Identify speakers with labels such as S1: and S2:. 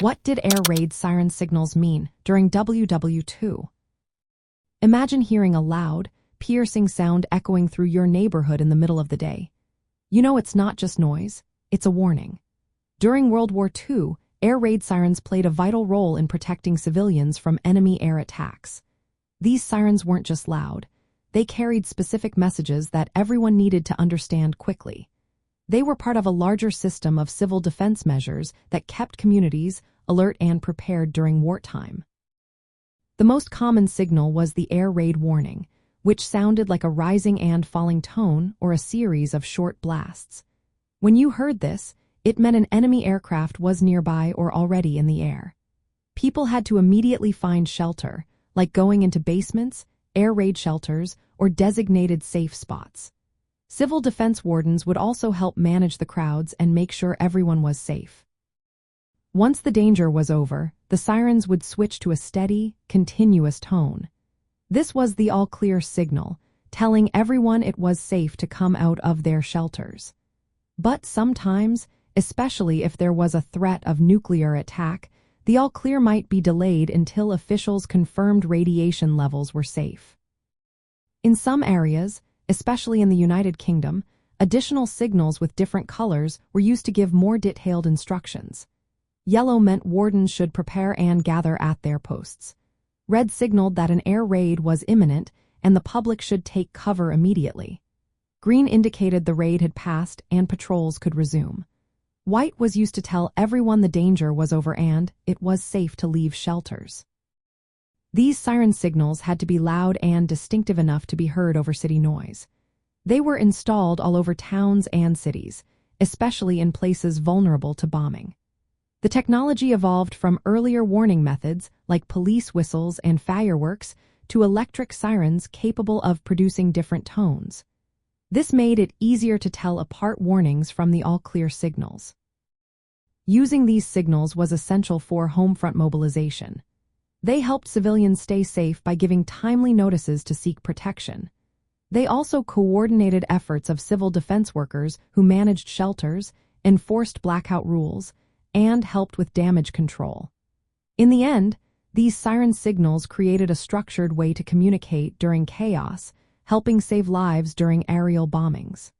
S1: What did air raid siren signals mean during WWII? Imagine hearing a loud, piercing sound echoing through your neighborhood in the middle of the day. You know it's not just noise, it's a warning. During World War II, air raid sirens played a vital role in protecting civilians from enemy air attacks. These sirens weren't just loud. They carried specific messages that everyone needed to understand quickly. They were part of a larger system of civil defense measures that kept communities alert and prepared during wartime. The most common signal was the air raid warning, which sounded like a rising and falling tone or a series of short blasts. When you heard this, it meant an enemy aircraft was nearby or already in the air. People had to immediately find shelter, like going into basements, air raid shelters, or designated safe spots. Civil defense wardens would also help manage the crowds and make sure everyone was safe. Once the danger was over, the sirens would switch to a steady, continuous tone. This was the all-clear signal, telling everyone it was safe to come out of their shelters. But sometimes, especially if there was a threat of nuclear attack, the all-clear might be delayed until officials confirmed radiation levels were safe. In some areas, especially in the United Kingdom, additional signals with different colors were used to give more detailed instructions. Yellow meant wardens should prepare and gather at their posts. Red signaled that an air raid was imminent and the public should take cover immediately. Green indicated the raid had passed and patrols could resume. White was used to tell everyone the danger was over and it was safe to leave shelters. These siren signals had to be loud and distinctive enough to be heard over city noise. They were installed all over towns and cities, especially in places vulnerable to bombing. The technology evolved from earlier warning methods like police whistles and fireworks to electric sirens capable of producing different tones. This made it easier to tell apart warnings from the all-clear signals. Using these signals was essential for homefront mobilization. They helped civilians stay safe by giving timely notices to seek protection. They also coordinated efforts of civil defense workers who managed shelters, enforced blackout rules, and helped with damage control. In the end, these siren signals created a structured way to communicate during chaos, helping save lives during aerial bombings.